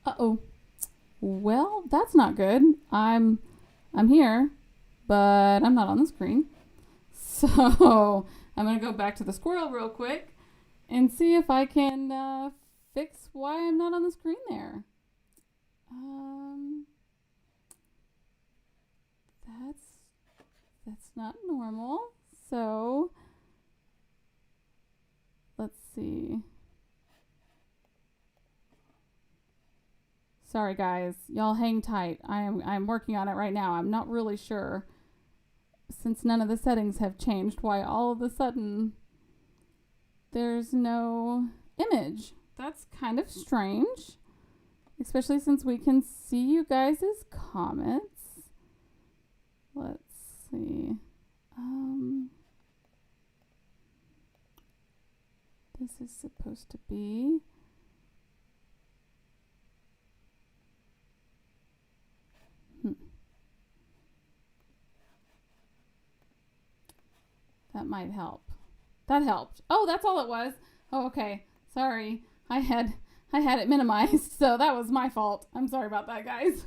Uh-oh. Well, that's not good. I'm here, but I'm not on the screen. So I'm going to go back to the squirrel real quick and see if I can fix why I'm not on the screen there. That's not normal. So let's see. Sorry guys, y'all hang tight. I'm working on it right now. I'm not really sure, since none of the settings have changed, why all of a sudden there's no image. That's kind of strange, especially since we can see you guys' comments. Let's see. This is supposed to be... That might help. That helped. Oh, that's all it was. Oh, okay. Sorry. I had it minimized, so that was my fault. I'm sorry about that, guys.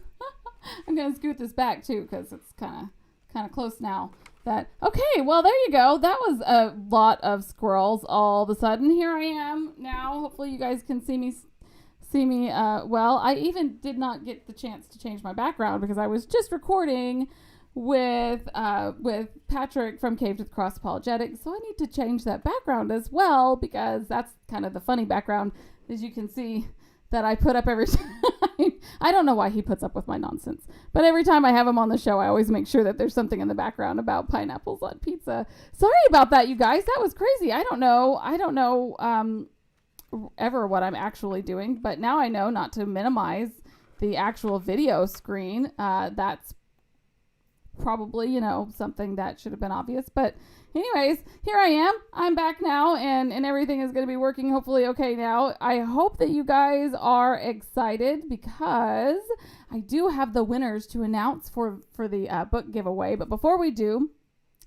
I'm gonna scoot this back too, because it's kind of close now. Okay, well there you go. That was a lot of squirrels all of a sudden. Here I am now. Hopefully you guys can see me well. I even did not get the chance to change my background because I was just recording with Patrick from Cave to the Cross Apologetics, so I need to change that background as well, because that's kind of the funny background, as you can see, that I put up every time. I don't know why he puts up with my nonsense, but every time I have him on the show, I always make sure that there's something in the background about pineapples on pizza. Sorry about that, you guys. That was crazy. I don't know ever what I'm actually doing, but now I know not to minimize the actual video screen. That's probably, something that should have been obvious. But anyways, here I am. I'm back now, and everything is going to be working hopefully okay now. I hope that you guys are excited, because I do have the winners to announce for the book giveaway. But before we do,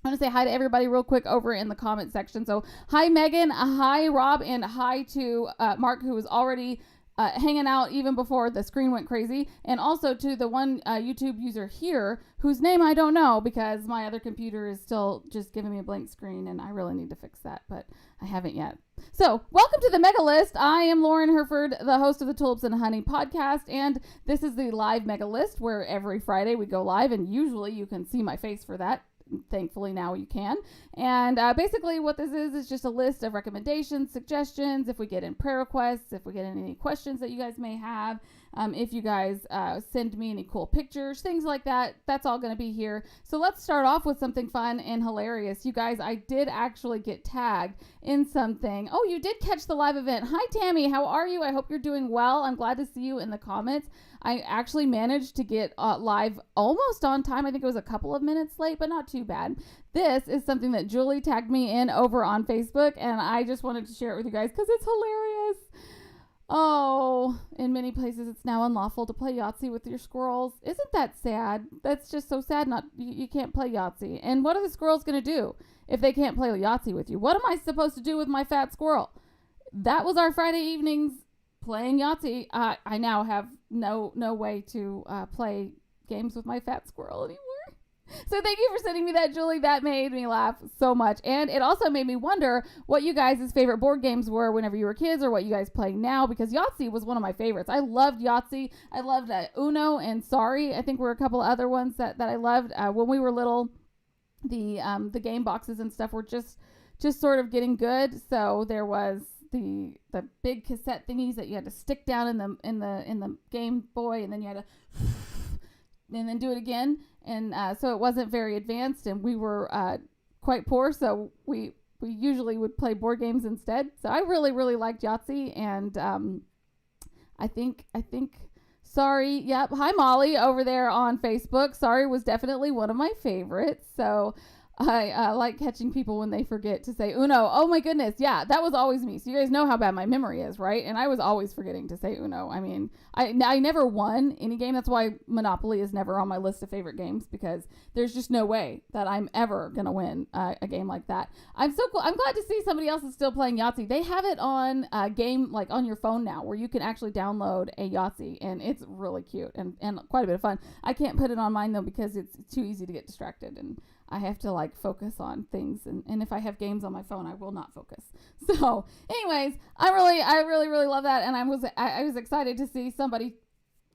I want to say hi to everybody real quick over in the comment section. So hi Megan, hi Rob, and hi to Mark, who was already hanging out even before the screen went crazy, and also to the one YouTube user here whose name I don't know, because my other computer is still just giving me a blank screen, and I really need to fix that, but I haven't yet. So welcome to the Mega List. I am Lauren Hereford, the host of the Tulips and Honey podcast, and this is the live Mega List, where every Friday we go live, and usually you can see my face for that. Thankfully now you can. And basically what this is just a list of recommendations, suggestions, if we get in prayer requests, if we get in any questions that you guys may have, if you guys send me any cool pictures, things like that. That's all going to be here. So let's start off with something fun and hilarious. You guys, I did actually get tagged in something. Oh, you did catch the live event. Hi Tammy, how are you? I hope you're doing well. I'm glad to see you in the comments. I actually managed to get live almost on time. I think it was a couple of minutes late, but not too bad. This is something that Julie tagged me in over on Facebook, and I just wanted to share it with you guys because it's hilarious. Oh, in many places it's now unlawful to play Yahtzee with your squirrels. Isn't that sad? That's just so sad. You can't play Yahtzee. And what are the squirrels going to do if they can't play Yahtzee with you? What am I supposed to do with my fat squirrel? That was our Friday evenings playing Yahtzee. I now have no way to play games with my fat squirrel anymore. So thank you for sending me that, Julie. That made me laugh so much. And it also made me wonder what you guys' favorite board games were whenever you were kids, or what you guys play now, because Yahtzee was one of my favorites. I loved Yahtzee. I loved Uno and Sorry. I think were a couple of other ones that I loved. When we were little, the game boxes and stuff were just sort of getting good. So there was the big cassette thingies that you had to stick down in the Game Boy, and then you had to and then do it again. And so it wasn't very advanced, and we were quite poor, so we usually would play board games instead. So I really, really liked Yahtzee, and I think Sorry, yep, hi Molly over there on Facebook. Sorry was definitely one of my favorites. So I like catching people when they forget to say Uno. Oh my goodness, yeah, that was always me. So you guys know how bad my memory is, right? And I was always forgetting to say Uno. I mean, I never won any game. That's why Monopoly is never on my list of favorite games, because there's just no way that I'm ever gonna win a game like that. I'm so cool. I'm glad to see somebody else is still playing Yahtzee. They have it on a game like on your phone now, where you can actually download a Yahtzee, and it's really cute and quite a bit of fun. I can't put it on mine though, because it's too easy to get distracted, and I have to like focus on things, and if I have games on my phone, I will not focus. So anyways, I really love that, and I was excited to see somebody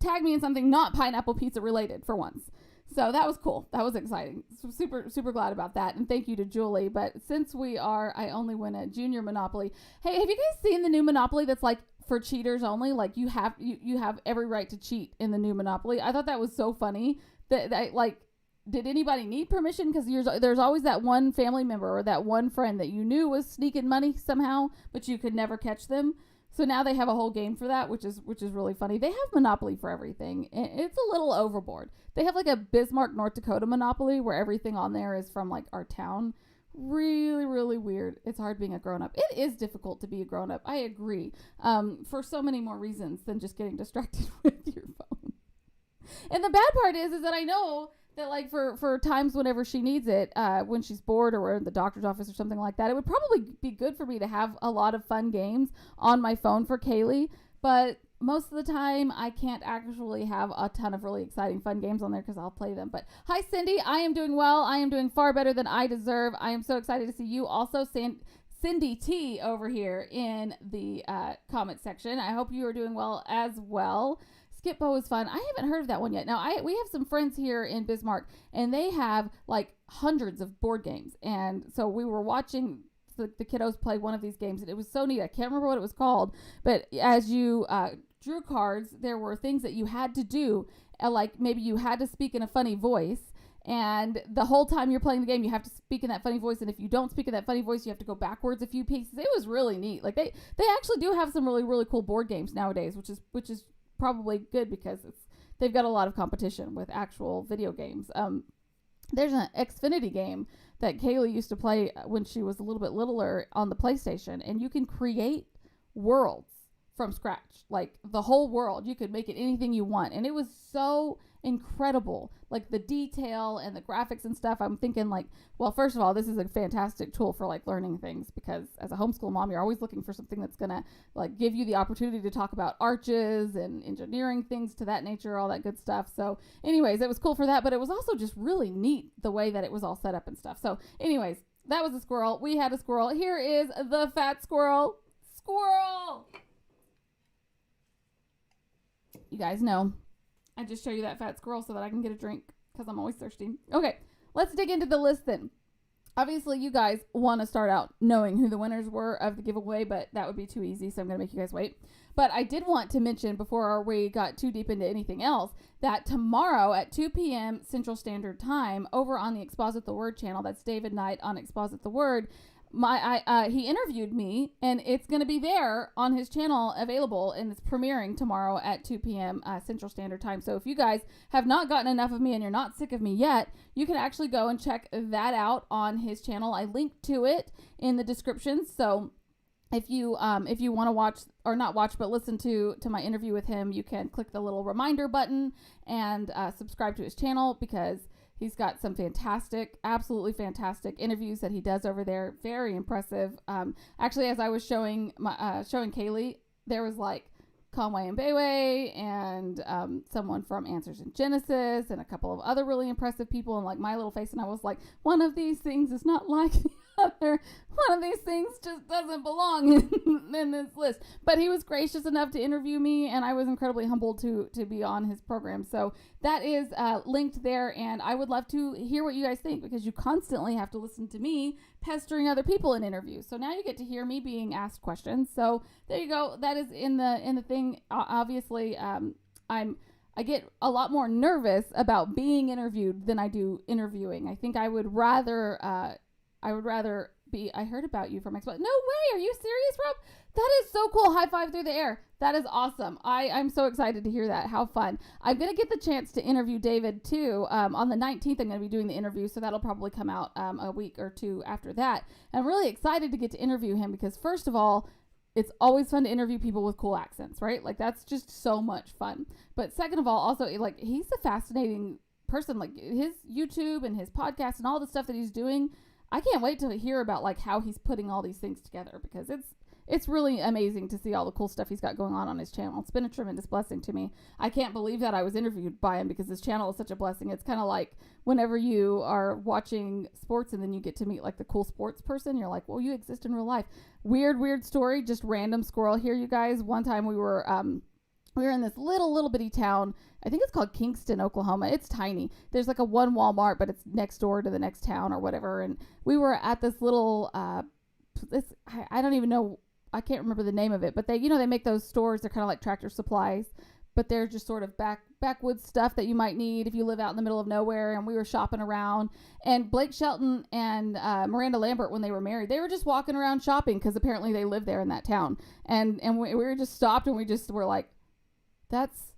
tag me in something not pineapple pizza related for once. So that was cool. That was exciting. So super glad about that, and thank you to Julie. But since I only win a junior Monopoly. Hey, have you guys seen the new Monopoly that's like for cheaters only? Like you have every right to cheat in the new Monopoly. I thought that was so funny that like, did anybody need permission? Because there's always that one family member or that one friend that you knew was sneaking money somehow, but you could never catch them. So now they have a whole game for that, which is really funny. They have Monopoly for everything. It's a little overboard. They have like a Bismarck, North Dakota Monopoly where everything on there is from like our town. Really weird. It's hard being a grown-up. It is difficult to be a grown-up. I agree. For so many more reasons than just getting distracted with your phone. And the bad part is that I know that like for times whenever she needs it, when she's bored or we're in the doctor's office or something like that, it would probably be good for me to have a lot of fun games on my phone for Kaylee. But most of the time, I can't actually have a ton of really exciting fun games on there because I'll play them. But hi, Cindy. I am doing well. I am doing far better than I deserve. I am so excited to see you also, Cindy T over here in the comment section. I hope you are doing well as well. Skip-Bo is fun. I haven't heard of that one yet. Now, we have some friends here in Bismarck, and they have like hundreds of board games. And so we were watching the kiddos play one of these games, and it was so neat. I can't remember what it was called, but as you drew cards, there were things that you had to do, like maybe you had to speak in a funny voice. And the whole time you're playing the game, you have to speak in that funny voice. And if you don't speak in that funny voice, you have to go backwards a few pieces. It was really neat. Like they actually do have some really cool board games nowadays, which is probably good because they've got a lot of competition with actual video games. There's an Xfinity game that Kaylee used to play when she was a little bit littler on the PlayStation, and you can create worlds from scratch, like the whole world. You could make it anything you want, and it was so incredible, like the detail and the graphics and stuff. I'm thinking like, well, first of all, this is a fantastic tool for like learning things, because as a homeschool mom, you're always looking for something that's gonna like give you the opportunity to talk about arches and engineering things to that nature, all that good stuff. So anyways, it was cool for that, but it was also just really neat the way that it was all set up and stuff. So anyways, that was a squirrel. We had a squirrel. Here is the fat squirrel. You guys know I just show you that fat squirrel so that I can get a drink, because I'm always thirsty. Okay, let's dig into the list then. Obviously, you guys want to start out knowing who the winners were of the giveaway, but that would be too easy, so I'm going to make you guys wait. But I did want to mention, before we got too deep into anything else, that tomorrow at 2 p.m. Central Standard Time, over on the Exposit the Word channel, that's David Knight on Exposit the Word, he interviewed me, and it's going to be there on his channel available, and it's premiering tomorrow at 2 p.m. Central Standard Time. So if you guys have not gotten enough of me and you're not sick of me yet, you can actually go and check that out on his channel. I linked to it in the description. So if you want to watch, or not watch, but listen to my interview with him, you can click the little reminder button and subscribe to his channel, because he's got some absolutely fantastic interviews that he does over there. Very impressive. Actually, as I was showing Kaylee, there was like Conway and Bayway, and someone from Answers in Genesis, and a couple of other really impressive people, and like my little face. And I was like, one of these things is not like the other. One of these things just doesn't belong in this list. But he was gracious enough to interview me, and I was incredibly humbled to be on his program. So that is linked there, and I would love to hear what you guys think, because you constantly have to listen to me pestering other people in interviews. So now you get to hear me being asked questions. So there you go. That is in the thing. Obviously, I get a lot more nervous about being interviewed than I do interviewing. I think I would rather be. I heard about you from Expo. No way. Are you serious, Rob? That is so cool. High five through the air. That is awesome. I'm so excited to hear that. How fun. I'm going to get the chance to interview David too. On the 19th, I'm going to be doing the interview. So that'll probably come out a week or two after that. I'm really excited to get to interview him, because first of all, it's always fun to interview people with cool accents, right? Like that's just so much fun. But second of all, also like he's a fascinating person. Like his YouTube and his podcast and all the stuff that he's doing, I can't wait to hear about like how he's putting all these things together, because it's really amazing to see all the cool stuff he's got going on his channel. It's been a tremendous blessing to me. I can't believe that I was interviewed by him, because his channel is such a blessing. It's kind of like whenever you are watching sports and then you get to meet like the cool sports person, you're like, well, you exist in real life. Weird story, just random squirrel here, you guys. One time we were in this little bitty town. I think it's called Kingston, Oklahoma. It's tiny. There's like a one Walmart, but it's next door to the next town or whatever. And we were at this little, I don't even know. I can't remember the name of it, but they make those stores. They're kind of like Tractor Supplies, but they're just sort of backwoods stuff that you might need if you live out in the middle of nowhere. And we were shopping around, and Blake Shelton and Miranda Lambert, when they were married, they were just walking around shopping, because apparently they lived there in that town. And we were just stopped, and we just were like, that's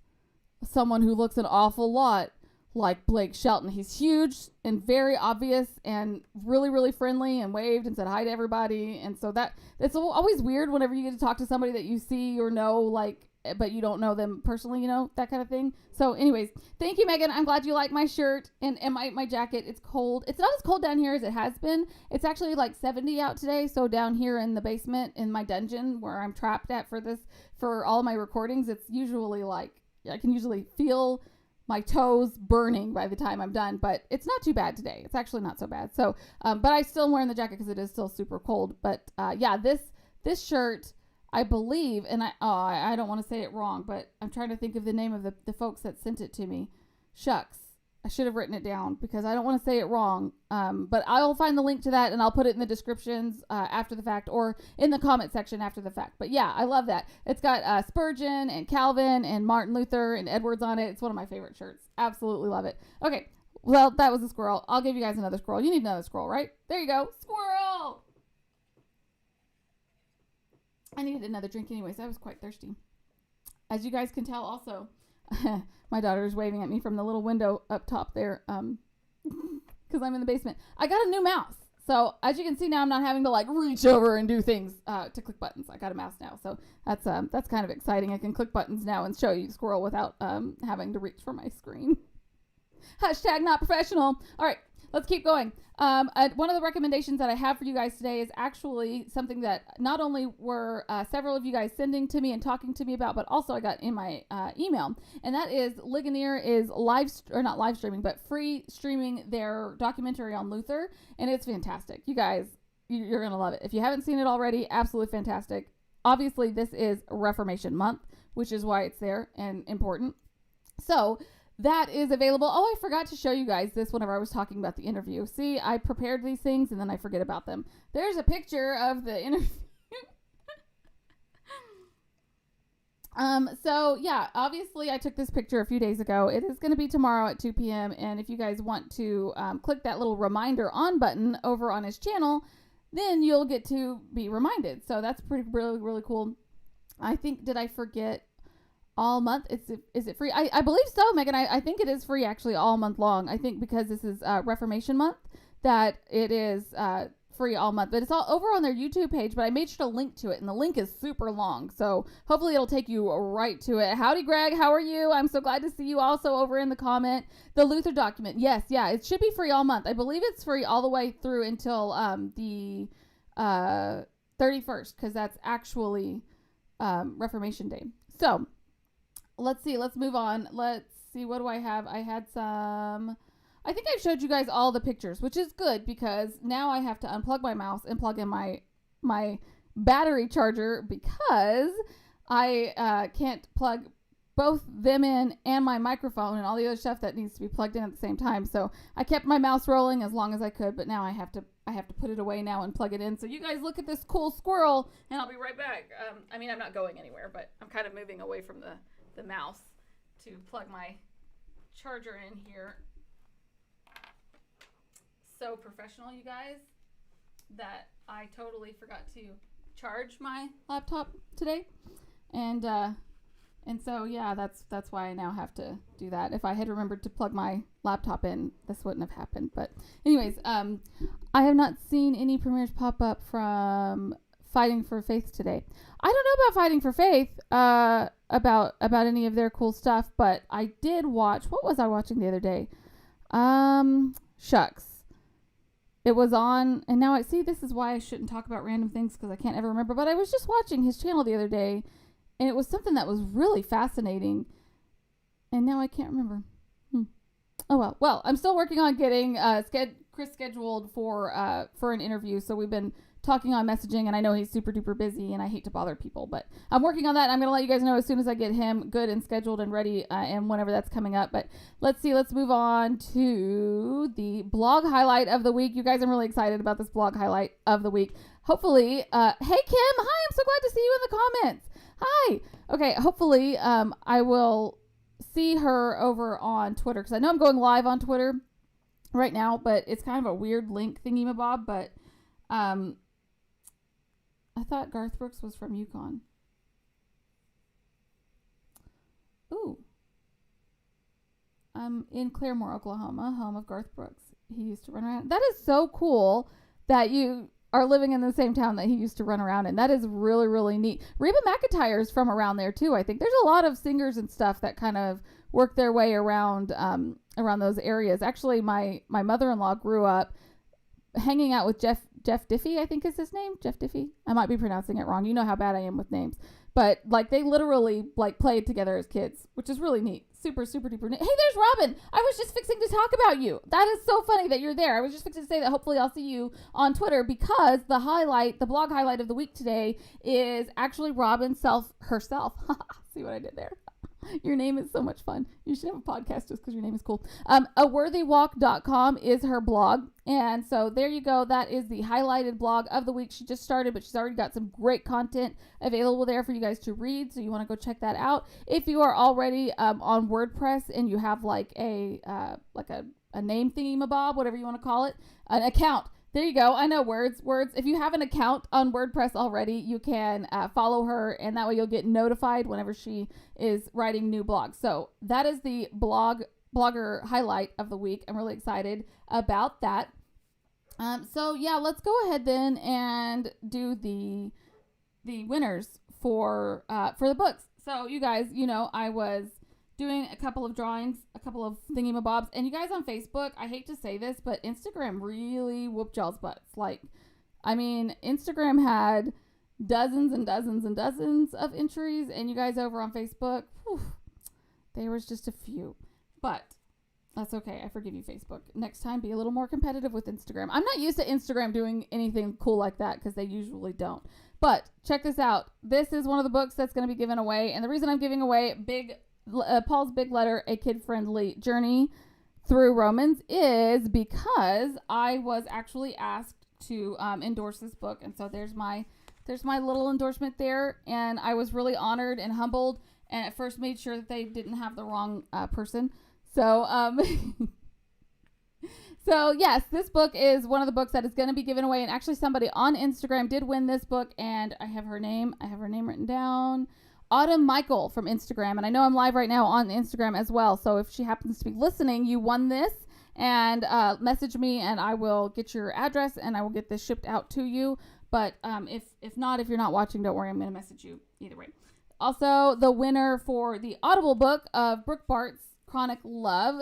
someone who looks an awful lot like Blake Shelton. He's huge and very obvious and really friendly, and waved and said hi to everybody. And so it's always weird whenever you get to talk to somebody that you see or know, like, but you don't know them personally, that kind of thing. So anyways, thank you, Megan. I'm glad you like my shirt and my jacket. It's cold. It's not as cold down here as it has been. It's actually like 70 out today. So down here in the basement in my dungeon where I'm trapped at for all my recordings, it's usually like, I can usually feel my toes burning by the time I'm done, but it's not too bad today. It's actually not so bad. So, but I still am wearing the jacket because it is still super cold. But yeah, this shirt, I believe, and I don't want to say it wrong, but I'm trying to think of the name of the folks that sent it to me. Shucks. I should have written it down because I don't want to say it wrong. But I'll find the link to that and I'll put it in the descriptions after the fact, or in the comment section after the fact. But yeah, I love that. It's got Spurgeon and Calvin and Martin Luther and Edwards on it. It's one of my favorite shirts. Absolutely love it. Okay. Well, that was a squirrel. I'll give you guys another squirrel. You need another squirrel, right? There you go. Squirrel! I needed another drink anyways. I was quite thirsty. As you guys can tell also, my daughter is waving at me from the little window up top there, because I'm in the basement. I got a new mouse. So as you can see now, I'm not having to like reach over and do things to click buttons. I got a mouse now. So that's kind of exciting. I can click buttons now and show you the squirrel without having to reach for my screen. Hashtag not professional. All right, let's keep going. One of the recommendations that I have for you guys today is actually something that not only were several of you guys sending to me and talking to me about, but also I got in my email. And that is Ligonier is not live streaming, but free streaming their documentary on Luther. And it's fantastic. You guys, you're going to love it. If you haven't seen it already, absolutely fantastic. Obviously, this is Reformation Month, which is why it's there and important. So that is available. Oh, I forgot to show you guys this whenever I was talking about the interview. See, I prepared these things and then I forget about them. There's a picture of the interview. So yeah, obviously I took this picture a few days ago. It is going to be tomorrow at 2 p.m. And if you guys want to click that little reminder on button over on his channel, then you'll get to be reminded. So that's really cool. I think, did I forget? All month? Is it free? I believe so, Megan. I think it is free actually all month long. I think because this is Reformation Month that it is free all month. But it's all over on their YouTube page, but I made sure to link to it, and the link is super long. So hopefully it'll take you right to it. Howdy, Greg. How are you? I'm so glad to see you also over in the comment. The Luther document. Yes, yeah. It should be free all month. I believe it's free all the way through until the 31st, because that's actually Reformation Day. So let's see. Let's move on. Let's see. What do I have? I had some. I think I showed you guys all the pictures, which is good because now I have to unplug my mouse and plug in my battery charger because I can't plug both them in and my microphone and all the other stuff that needs to be plugged in at the same time. So I kept my mouse rolling as long as I could, but now I have to put it away now and plug it in. So you guys look at this cool squirrel, and I'll be right back. I mean, I'm not going anywhere, but I'm kind of moving away from the mouse to plug my charger in here. So professional, you guys, that I totally forgot to charge my laptop today. And so, yeah, that's why I now have to do that. If I had remembered to plug my laptop in, this wouldn't have happened. But anyways, I have not seen any premieres pop up from Fighting for Faith today. I don't know about Fighting for Faith, about any of their cool stuff, but I did watch, what was I watching the other day? Shucks. It was on, and now I see this is why I shouldn't talk about random things because I can't ever remember, but I was just watching his channel the other day, and it was something that was really fascinating, and now I can't remember. Oh, well. Well, I'm still working on getting Chris scheduled for an interview, so we've been talking on messaging, and I know he's super duper busy, and I hate to bother people, but I'm working on that. I'm going to let you guys know as soon as I get him good and scheduled and ready, and whenever that's coming up. But let's move on to the blog highlight of the week. You guys, I'm really excited about this blog highlight of the week. Hopefully, hey Kim, hi, I'm so glad to see you in the comments. Hi. Okay, hopefully, I will see her over on Twitter, because I know I'm going live on Twitter right now, but it's kind of a weird link thingy-mabob, but, I thought Garth Brooks was from Yukon. Ooh. I'm in Claremore, Oklahoma, home of Garth Brooks. He used to run around. That is so cool that you are living in the same town that he used to run around in. That is really, really neat. Reba McEntire's from around there too, I think. There's a lot of singers and stuff that kind of work their way around those areas. Actually, my mother-in-law grew up hanging out with Jeff Diffie, I think is his name. Jeff Diffie. I might be pronouncing it wrong. You know how bad I am with names. But like they literally like played together as kids, which is really neat. Super, super duper neat. Hey, there's Robin. I was just fixing to talk about you. That is so funny that you're there. I was just fixing to say that hopefully I'll see you on Twitter because the blog highlight of the week today is actually Robin herself. See what I did there? Your name is so much fun. You should have a podcast just because your name is cool. aworthywalk.com is her blog. And so there you go. That is the highlighted blog of the week. She just started, but she's already got some great content available there for you guys to read. So you want to go check that out. If you are already on WordPress and you have like a name thingy-mabob, whatever you want to call it, an account. There you go. I know words. If you have an account on WordPress already, you can follow her, and that way you'll get notified whenever she is writing new blogs. So that is the blogger highlight of the week. I'm really excited about that. So yeah, let's go ahead then and do the winners for the books. So you guys, I was doing a couple of drawings, a couple of thingy-mabobs, and you guys on Facebook, I hate to say this, but Instagram really whooped y'all's butts. Like, I mean, Instagram had dozens and dozens and dozens of entries, and you guys over on Facebook, there was just a few. But that's okay. I forgive you, Facebook. Next time, be a little more competitive with Instagram. I'm not used to Instagram doing anything cool like that because they usually don't. But check this out. This is one of the books that's going to be given away, and the reason I'm giving away Paul's Big Letter, A Kid-Friendly Journey Through Romans is because I was actually asked to endorse this book, and so there's my little endorsement there, and I was really honored and humbled, and at first made sure that they didn't have the wrong person. So so yes, this book is one of the books that is going to be given away, and actually somebody on Instagram did win this book, and I have her name written down. Autumn Michael from Instagram, and I know I'm live right now on Instagram as well, so if she happens to be listening, you won this, and message me, and I will get your address, and I will get this shipped out to you, but if not, if you're not watching, don't worry, I'm going to message you either way. Also, the winner for the Audible book of Brooke Bart's Chronic Love,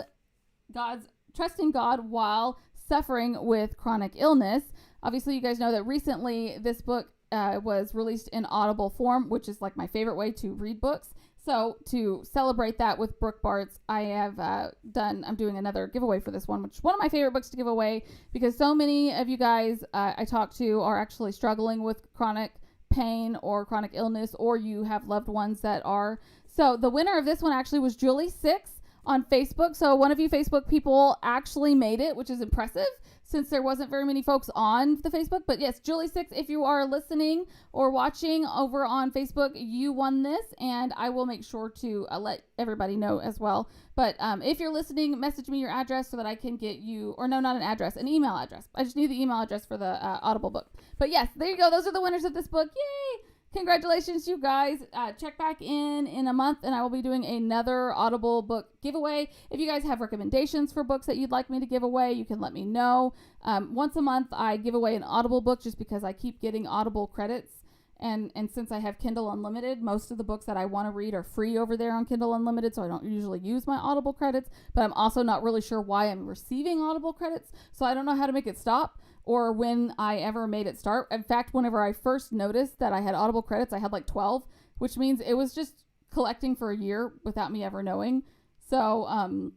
Trusting God While Suffering with Chronic Illness. Obviously, you guys know that recently this book was released in Audible form, which is like my favorite way to read books. So to celebrate that with Brooke Bart's, I'm doing another giveaway for this one, which is one of my favorite books to give away because so many of you guys I talk to are actually struggling with chronic pain or chronic illness, or you have loved ones that are. So the winner of this one actually was Julie6 on Facebook. So one of you Facebook people actually made it, which is impressive since there wasn't very many folks on the Facebook. But yes, Julie6, if you are listening or watching over on Facebook, you won this, and I will make sure to let everybody know as well. But if you're listening, message me your address so that I can get you, or no, not an address, an email address. I just need the email address for the Audible book. But yes, there you go. Those are the winners of this book. Yay! Congratulations, you guys. Check back in a month, and I will be doing another Audible book giveaway. If you guys have recommendations for books that you'd like me to give away, you can let me know. Once a month, I give away an Audible book just because I keep getting Audible credits. And since I have Kindle Unlimited, most of the books that I want to read are free over there on Kindle Unlimited, so I don't usually use my Audible credits. But I'm also not really sure why I'm receiving Audible credits, so I don't know how to make it stop or when I ever made it start. In fact, whenever I first noticed that I had Audible credits, I had like 12, which means it was just collecting for a year without me ever knowing. So, I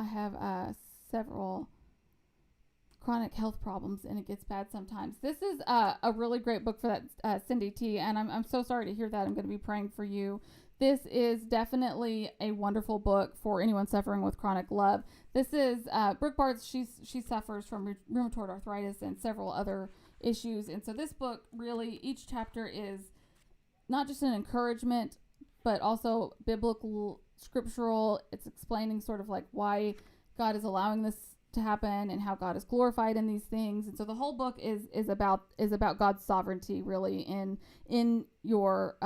have several chronic health problems, and it gets bad sometimes. This is a really great book for that, Cindy T, and I'm so sorry to hear that. I'm going to be praying for you. This is definitely a wonderful book for anyone suffering with chronic love. This is Brooke Bart's. She suffers from rheumatoid arthritis and several other issues, and so this book really, each chapter is not just an encouragement, but also biblical, scriptural. It's explaining sort of like why God is allowing this to happen and how God is glorified in these things. And so the whole book is about God's sovereignty really in your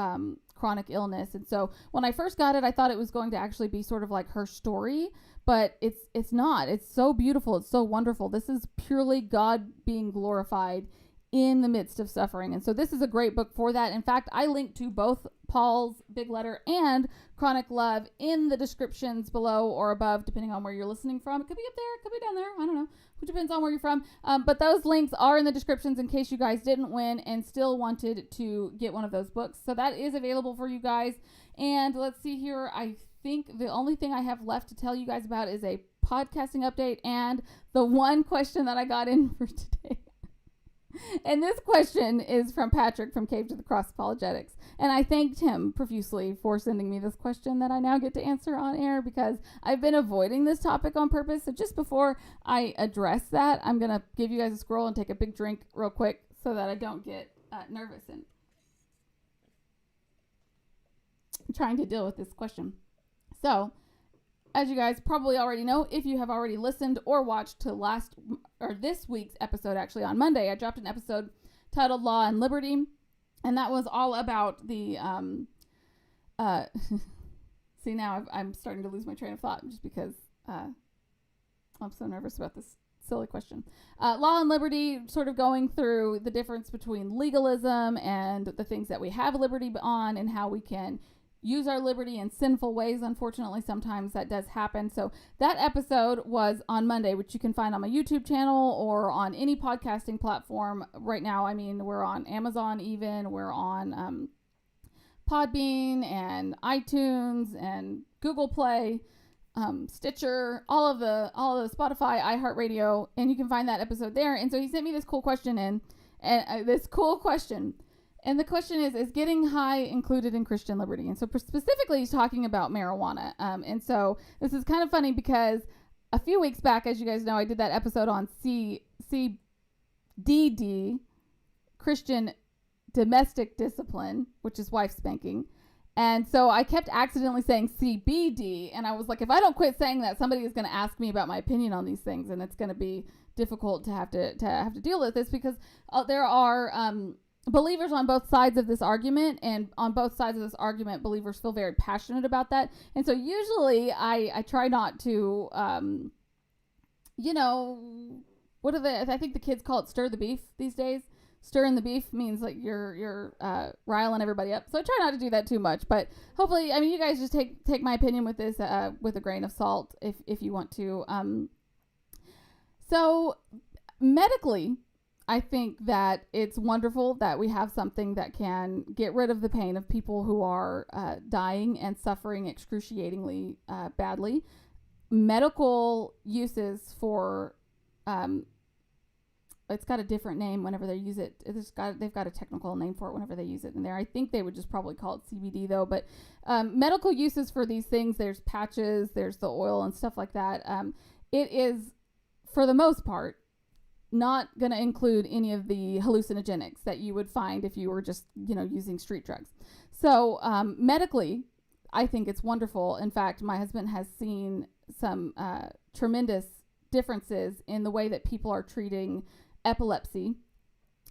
chronic illness. And so when I first got it, I thought it was going to actually be sort of like her story, but it's not. It's so beautiful. It's so wonderful. This is purely God being glorified in the midst of suffering. And so this is a great book for that. In fact, I linked to both Paul's Big Letter and Chronic Love in the descriptions below or above, depending on where you're listening from. It could be up there, it could be down there, I don't know. It depends on where you're from. But those links are in the descriptions in case you guys didn't win and still wanted to get one of those books. So that is available for you guys. And let's see here. I think the only thing I have left to tell you guys about is a podcasting update and the one question that I got in for today. And this question is from Patrick from Cave to the Cross Apologetics. And I thanked him profusely for sending me this question that I now get to answer on air because I've been avoiding this topic on purpose. So just before I address that, I'm going to give you guys a scroll and take a big drink real quick so that I don't get nervous and trying to deal with this question. So, as you guys probably already know, if you have already listened or watched to this week's episode, actually on Monday, I dropped an episode titled Law and Liberty, and that was all about the, see now I'm starting to lose my train of thought just because I'm so nervous about this silly question. Law and liberty, sort of going through the difference between legalism and the things that we have liberty on and how we can use our liberty in sinful ways. Unfortunately, sometimes that does happen. So that episode was on Monday, which you can find on my YouTube channel or on any podcasting platform right now. I mean, we're on Amazon even. We're on Podbean and iTunes and Google Play, Stitcher, all of the Spotify, iHeartRadio, and you can find that episode there. And so he sent me this cool question And the question is getting high included in Christian liberty? And so specifically, he's talking about marijuana. And so this is kind of funny because a few weeks back, as you guys know, I did that episode on CDD, Christian domestic discipline, which is wife spanking. And so I kept accidentally saying CBD. And I was like, if I don't quit saying that, somebody is going to ask me about my opinion on these things. And it's going to be difficult to have to deal with this because there are believers on both sides of this argument, and on both sides of this argument, believers feel very passionate about that. And so usually I try not to, I think the kids call it stir the beef these days. Stirring the beef means like you're riling everybody up. So I try not to do that too much, but hopefully, I mean, you guys just take my opinion with this with a grain of salt if you want to. So medically, I think that it's wonderful that we have something that can get rid of the pain of people who are dying and suffering excruciatingly badly. Medical uses for it's got a different name whenever they use it. They've got a technical name for it whenever they use it in there. I think they would just probably call it CBD though. But medical uses for these things, there's patches, there's the oil and stuff like that. It is, for the most part, not going to include any of the hallucinogenics that you would find if you were just, using street drugs. So medically, I think it's wonderful. In fact, my husband has seen some tremendous differences in the way that people are treating epilepsy.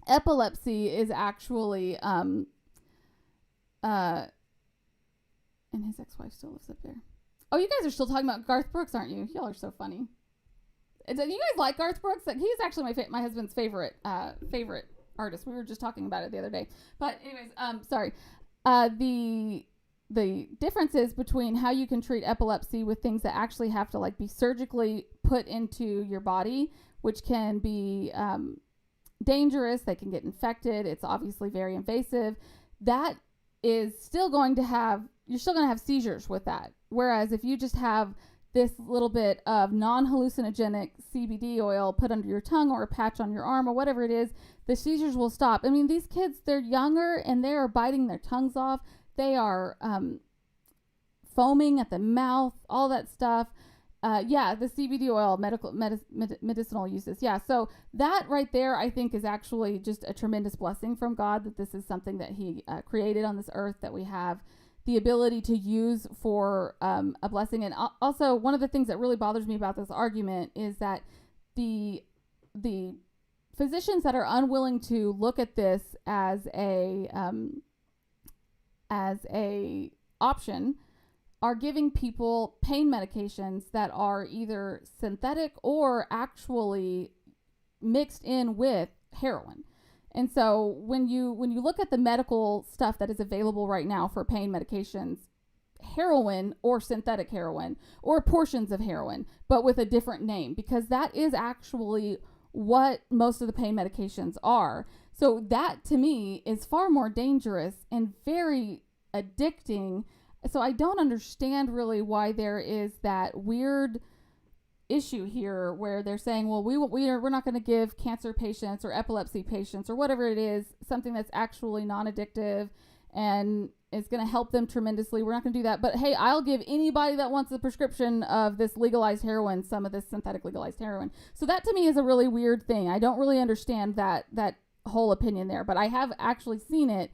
Epilepsy is actually, and his ex-wife still lives up there. Oh, you guys are still talking about Garth Brooks, aren't you? Y'all are so funny. Do you guys like Garth Brooks? He's actually my husband's favorite artist. We were just talking about it the other day. But anyways, sorry. The differences between how you can treat epilepsy with things that actually have to be surgically put into your body, which can be dangerous. They can get infected. It's obviously very invasive. That is still going to have, you're still going to have seizures with that. Whereas if you just have this little bit of non-hallucinogenic CBD oil put under your tongue or a patch on your arm or whatever it is, the seizures will stop. I mean, these kids, they're younger and they are biting their tongues off. They are foaming at the mouth, all that stuff. The CBD oil, medicinal uses. Yeah, so that right there, I think, is actually just a tremendous blessing from God, that this is something that he created on this earth, that we have the ability to use for a blessing. And also, one of the things that really bothers me about this argument is that the physicians that are unwilling to look at this as a option are giving people pain medications that are either synthetic or actually mixed in with heroin. And so when you look at the medical stuff that is available right now for pain medications, heroin or synthetic heroin or portions of heroin, but with a different name, because that is actually what most of the pain medications are. So that, to me, is far more dangerous and very addicting. So I don't understand really why there is that weird issue here where they're saying, well, we're not going to give cancer patients or epilepsy patients or whatever it is something that's actually non-addictive and is going to help them tremendously. We're not going to do that. But hey, I'll give anybody that wants a prescription of this legalized heroin some of this synthetic legalized heroin. So that, to me, is a really weird thing. I don't really understand that whole opinion there, but I have actually seen it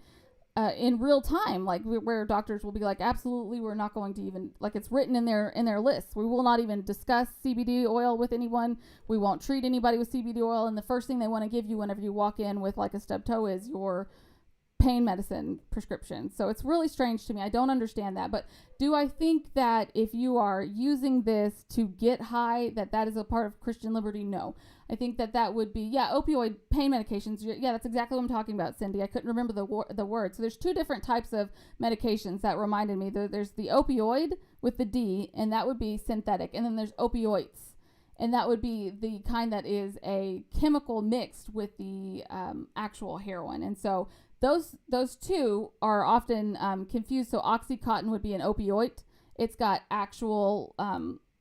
in real time, where doctors will be like, absolutely, we're not going to even, it's written in their lists. We will not even discuss CBD oil with anyone. We won't treat anybody with CBD oil. And the first thing they want to give you whenever you walk in with a stub toe is your pain medicine prescription. So it's really strange to me. I don't understand that. But do I think that if you are using this to get high, that is a part of Christian liberty? No. I think that would be, opioid pain medications. Yeah, that's exactly what I'm talking about, Cindy. I couldn't remember the word. So there's two different types of medications that reminded me. There's the opioid with the D, and that would be synthetic. And then there's opioids, and that would be the kind that is a chemical mixed with the actual heroin. And so those two are often confused. So Oxycontin would be an opioid. It's got actual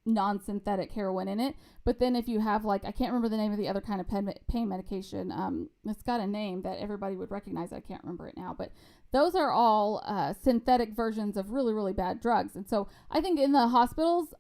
non-synthetic heroin in it. But then if you have I can't remember the name of the other kind of pain medication. It's got a name that everybody would recognize. I can't remember it now. But those are all synthetic versions of really, really bad drugs. And so I think in the hospitals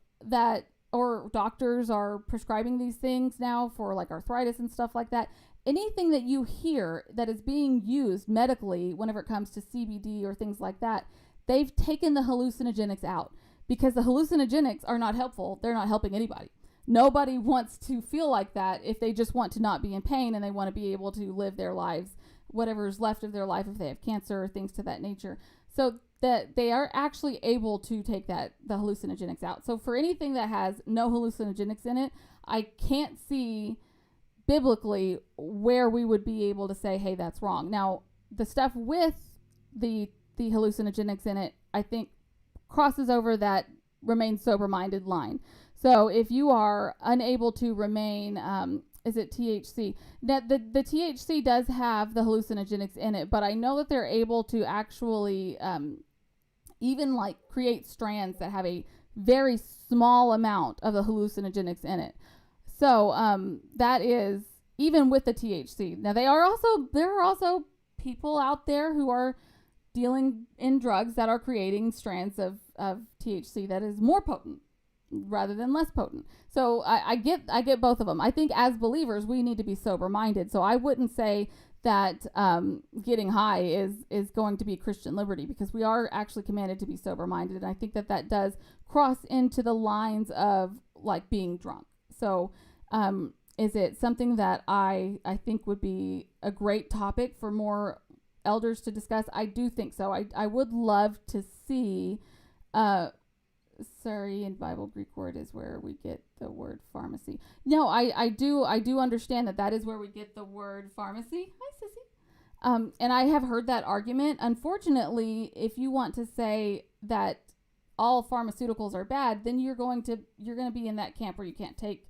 or doctors are prescribing these things now for arthritis and stuff like that. Anything that you hear that is being used medically whenever it comes to CBD or things like that, they've taken the hallucinogenics out, because the hallucinogenics are not helpful. They're not helping anybody. Nobody wants to feel like that if they just want to not be in pain and they want to be able to live their lives, whatever's left of their life, if they have cancer or things to that nature. So that they are actually able to take the hallucinogenics out. So for anything that has no hallucinogenics in it, I can't see biblically where we would be able to say, hey, that's wrong. Now, the stuff with the hallucinogenics in it, I think, crosses over that remain sober-minded line. So if you are unable to remain is it THC? That the THC does have the hallucinogenics in it, but I know that they're able to actually even like create strands that have a very small amount of the hallucinogenics in it. So that is even with the THC. Now there are also people out there who are dealing in drugs that are creating strands of THC that is more potent rather than less potent. So I get both of them. I think as believers we need to be sober minded. So I wouldn't say that getting high is going to be Christian liberty, because we are actually commanded to be sober minded, and I think that does cross into the lines of like being drunk. So is it something that I think would be a great topic for more elders to discuss? I do think so. I would love to see in Bible, Greek word is where we get the word pharmacy. No, I do understand that is where we get the word pharmacy. Hi, Sissy. And I have heard that argument. Unfortunately, if you want to say that all pharmaceuticals are bad, then you're going to be in that camp where you can't take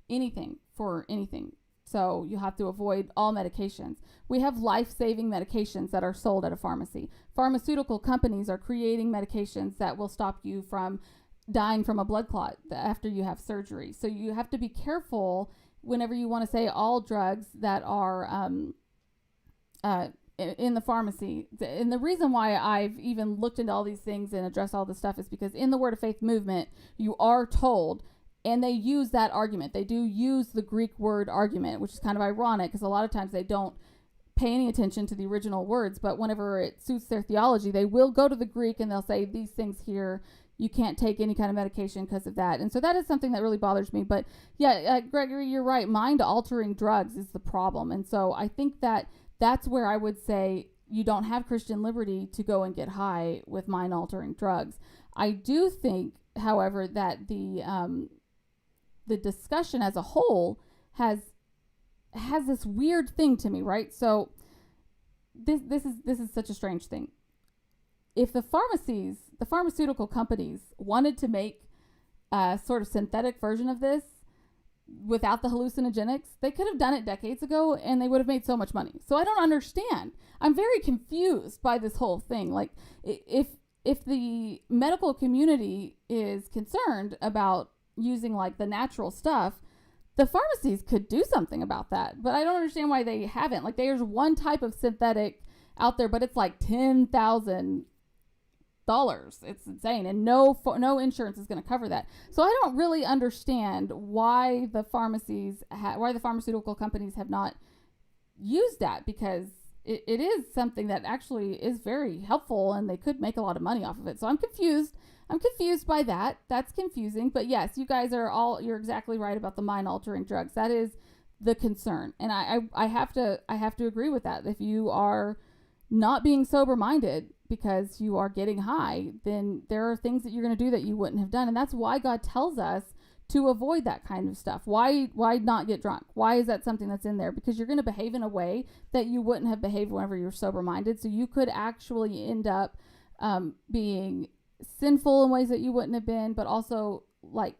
anything for anything. So you have to avoid all medications. We have life-saving medications that are sold at a pharmacy. Pharmaceutical companies are creating medications that will stop you from dying from a blood clot after you have surgery. So you have to be careful whenever you want to say all drugs that are in the pharmacy. And the reason why I've even looked into all these things and addressed all this stuff is because in the Word of Faith movement, you are told, and they use that argument. They do use the Greek word argument, which is kind of ironic because a lot of times they don't pay any attention to the original words, but whenever it suits their theology, they will go to the Greek and they'll say these things here, you can't take any kind of medication because of that. And so that is something that really bothers me. But yeah, Gregory, you're right. Mind-altering drugs is the problem. And so I think that's where I would say you don't have Christian liberty to go and get high with mind-altering drugs. I do think, however, that the discussion as a whole has this weird thing to me, right? So this is such a strange thing. If the pharmaceutical companies wanted to make a sort of synthetic version of this without the hallucinogenics, they could have done it decades ago and they would have made so much money. So I don't understand. I'm very confused by this whole thing. Like if the medical community is concerned about using like the natural stuff, the pharmacies could do something about that. But I don't understand why they haven't. Like there's one type of synthetic out there, but it's like $10,000. It's insane, and no insurance is going to cover that. So I don't really understand why the pharmaceutical companies have not used that, because it is something that actually is very helpful, and they could make a lot of money off of it. So I'm confused. I'm confused by that. That's confusing. But yes, you guys you're exactly right about the mind-altering drugs. That is the concern, and I have to agree with that. If you are not being sober-minded because you are getting high, then there are things that you're going to do that you wouldn't have done. And that's why God tells us to avoid that kind of stuff. Why not get drunk? Why is that something that's in there? Because you're going to behave in a way that you wouldn't have behaved whenever you're sober-minded. So you could actually end up being sinful in ways that you wouldn't have been, but also like,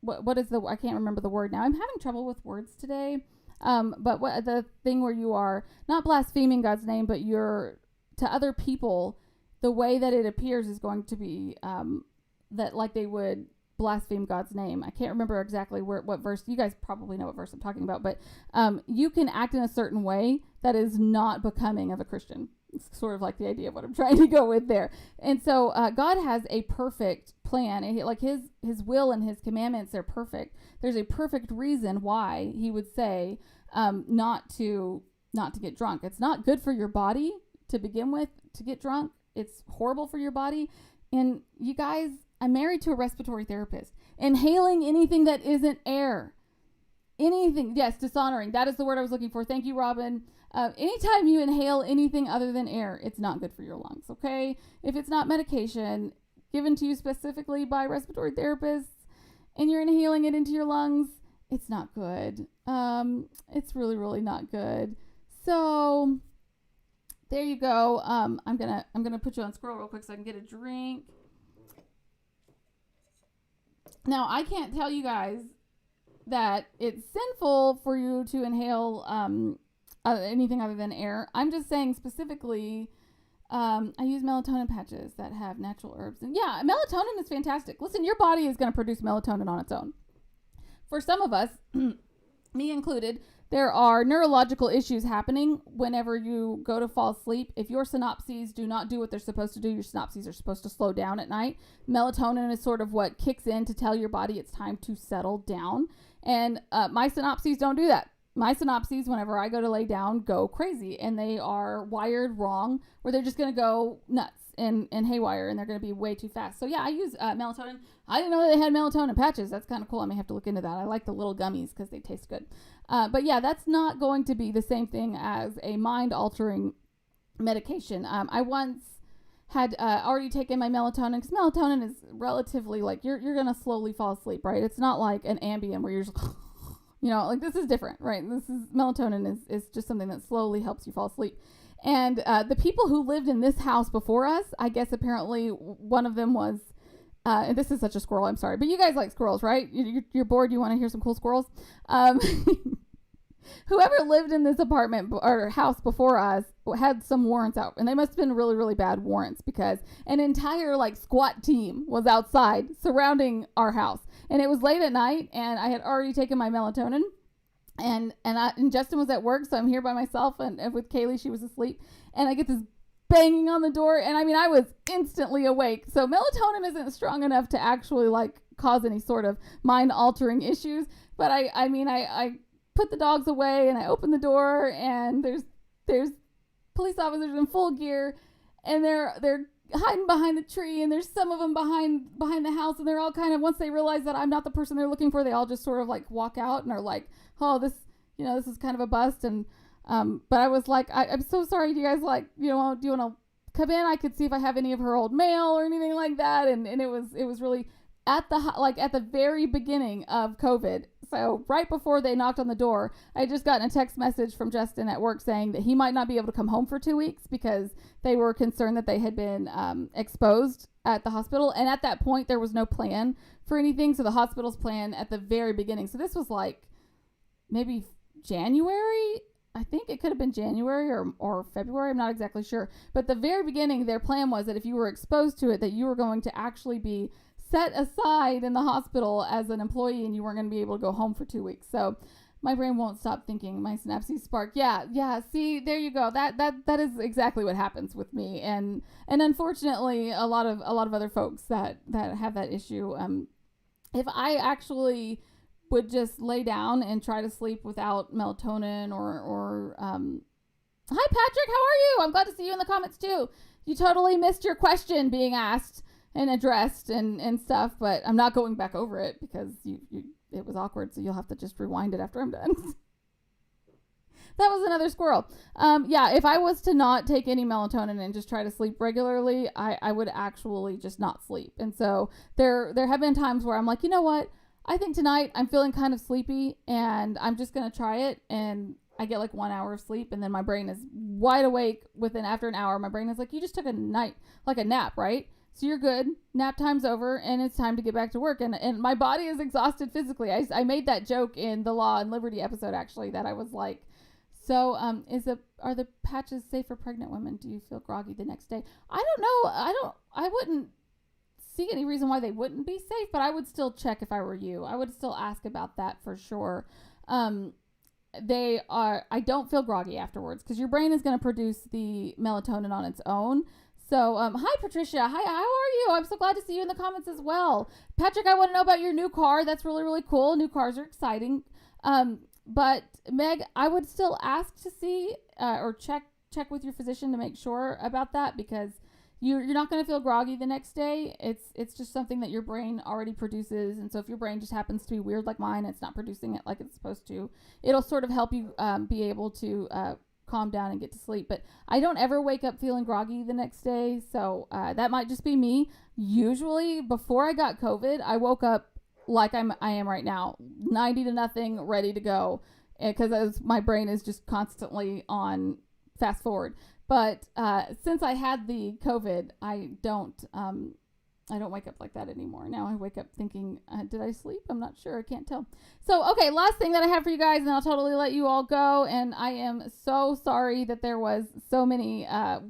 what is I can't remember the word now. I'm having trouble with words today. But what the thing where you are not blaspheming God's name, but you're to other people, the way that it appears is going to be that like they would blaspheme God's name. I can't remember exactly what verse. You guys probably know what verse I'm talking about, but you can act in a certain way that is not becoming of a Christian. It's sort of like the idea of what I'm trying to go with there. And so God has a perfect plan, and like his will and his commandments are perfect. There's a perfect reason why he would say not to get drunk. It's not good for your body to begin with to get drunk. It's horrible for your body. And you guys, I'm married to a respiratory therapist. Inhaling anything that isn't air, anything, yes, dishonoring. That is the word I was looking for. Thank you, Robin. Anytime you inhale anything other than air, it's not good for your lungs, okay? If it's not medication given to you specifically by respiratory therapists and you're inhaling it into your lungs, it's not good. It's really, really not good. So there you go. I'm gonna put you on scroll real quick so I can get a drink. Now I can't tell you guys that it's sinful for you to inhale anything other than air. I'm just saying specifically, I use melatonin patches that have natural herbs. And yeah, melatonin is fantastic. Listen, your body is going to produce melatonin on its own. For some of us, me included, there are neurological issues happening whenever you go to fall asleep. If your synapses do not do what they're supposed to do, your synapses are supposed to slow down at night. Melatonin is sort of what kicks in to tell your body it's time to settle down. And my synapses don't do that. My synapses, whenever I go to lay down, go crazy. And they are wired wrong, where they're just going to go nuts and haywire, and they're going to be way too fast. So yeah, I use melatonin. I didn't know they had melatonin patches. That's kind of cool. I may have to look into that. I like the little gummies because they taste good. But yeah, that's not going to be the same thing as a mind-altering medication. I once had already taken my melatonin, because melatonin is relatively like you're going to slowly fall asleep, right? It's not like an Ambien where you're just, like this is different, right? Melatonin is just something that slowly helps you fall asleep. And the people who lived in this house before us, I guess apparently one of them was, and this is such a squirrel, I'm sorry, but you guys like squirrels, right? You're bored, you want to hear some cool squirrels? Whoever lived in this apartment or house before us had some warrants out, and they must have been really, really bad warrants, because an entire SWAT team was outside surrounding our house. And it was late at night, and I had already taken my melatonin. And Justin was at work, so I'm here by myself, and with Kaylee, she was asleep, and I get this banging on the door, and I was instantly awake. So melatonin isn't strong enough to actually cause any sort of mind-altering issues, but I put the dogs away, and I open the door, and there's police officers in full gear, and they're hiding behind the tree, and there's some of them behind the house, and they're all kind of, once they realize that I'm not the person they're looking for, they all just sort of walk out and are like, oh, this is kind of a bust. And but I was like, I'm so sorry, do you guys do you want to come in? I could see if I have any of her old mail or anything like that. And it was really at the very beginning of COVID. So right before they knocked on the door, I had just gotten a text message from Justin at work saying that he might not be able to come home for 2 weeks because they were concerned that they had been exposed at the hospital. And at that point, there was no plan for anything. So the hospital's plan at the very beginning. So this was maybe January. I think it could have been January or February. I'm not exactly sure. But the very beginning, their plan was that if you were exposed to it, that you were going to actually be set aside in the hospital as an employee, and you weren't going to be able to go home for 2 weeks. So my brain won't stop thinking. My synapses spark. Yeah. See, there you go. That is exactly what happens with me, and unfortunately, a lot of other folks that have that issue. If I actually would just lay down and try to sleep without melatonin or hi Patrick, how are you? I'm glad to see you in the comments too. You totally missed your question being asked and addressed and stuff, but I'm not going back over it because it was awkward, so you'll have to just rewind it after I'm done. That was another squirrel. If I was to not take any melatonin and just try to sleep regularly, I would actually just not sleep. And so there have been times where I'm like, you know what? I think tonight I'm feeling kind of sleepy, and I'm just going to try it, and I get 1 hour of sleep, and then my brain is wide awake after an hour. My brain is like, you just took a nap, right? So you're good. Nap time's over, and it's time to get back to work. And my body is exhausted physically. I made that joke in the Law and Liberty episode, actually, that I was like, so are the patches safe for pregnant women? Do you feel groggy the next day? I don't know. I wouldn't see any reason why they wouldn't be safe, but I would still check if I were you. I would still ask about that for sure. I don't feel groggy afterwards because your brain is going to produce the melatonin on its own. So, hi Patricia. Hi, how are you? I'm so glad to see you in the comments as well. Patrick, I want to know about your new car. That's really, really cool. New cars are exciting. But Meg, I would still ask to see, or check with your physician to make sure about that, because you're not going to feel groggy the next day. It's just something that your brain already produces. And so if your brain just happens to be weird like mine, it's not producing it like it's supposed to, it'll sort of help you be able to calm down and get to sleep. But I don't ever wake up feeling groggy the next day. So that might just be me. Usually before I got COVID, I woke up like I am right now, 90 to nothing, ready to go, because my brain is just constantly on fast forward. But since I had the COVID, I don't I don't wake up like that anymore. Now I wake up thinking, did I sleep? I'm not sure. I can't tell. So, okay, last thing that I have for you guys, and I'll totally let you all go. And I am so sorry that there was so many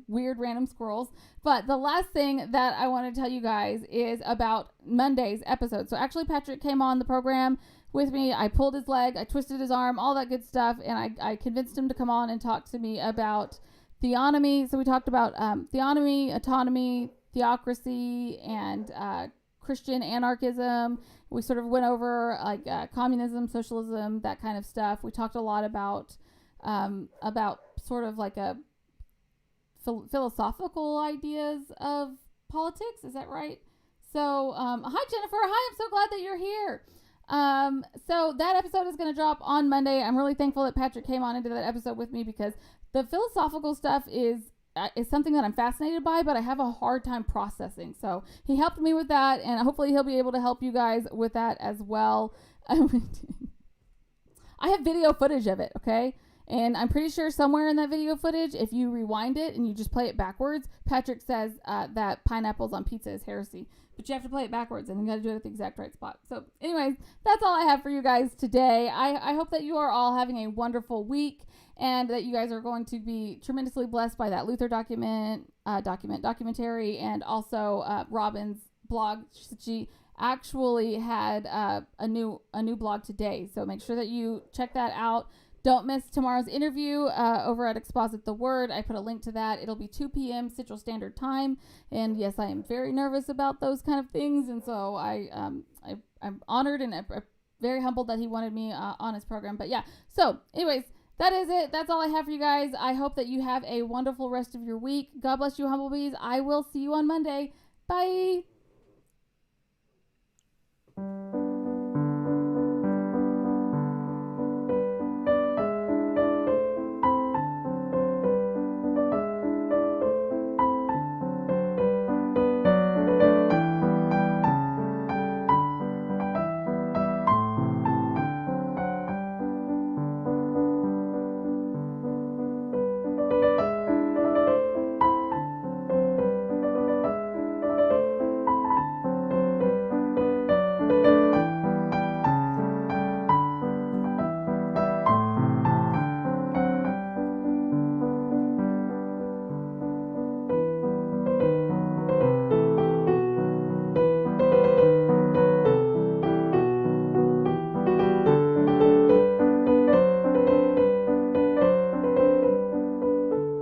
weird random squirrels. But the last thing that I want to tell you guys is about Monday's episode. So actually, Patrick came on the program with me. I pulled his leg, I twisted his arm, all that good stuff. And I convinced him to come on and talk to me about theonomy. So we talked about theonomy, autonomy, theocracy, and Christian anarchism. We sort of went over like communism, socialism, that kind of stuff. We talked a lot about sort of like a philosophical ideas of politics. Is that right? So hi Jennifer. Hi, I'm so glad that you're here. So that episode is going to drop on Monday. I'm really thankful that Patrick came on into that episode with me because the philosophical stuff is something that I'm fascinated by, but I have a hard time processing. So he helped me with that, and hopefully he'll be able to help you guys with that as well. I have video footage of it, okay? And I'm pretty sure somewhere in that video footage, if you rewind it and you just play it backwards, Patrick says that pineapples on pizza is heresy. But you have to play it backwards, and you got to do it at the exact right spot. So anyways, that's all I have for you guys today. I hope that you are all having a wonderful week, and that you guys are going to be tremendously blessed by that Luther documentary, and also Robin's blog. She actually had a new blog today, so make sure that you check that out. Don't miss tomorrow's interview over at Exposit the Word. I put a link to that. It'll be 2 p.m. Central Standard Time. And yes, I am very nervous about those kind of things. And so I'm honored and very humbled that he wanted me on his program. But yeah, so anyways, that is it. That's all I have for you guys. I hope that you have a wonderful rest of your week. God bless you, Humblebees. I will see you on Monday. Bye.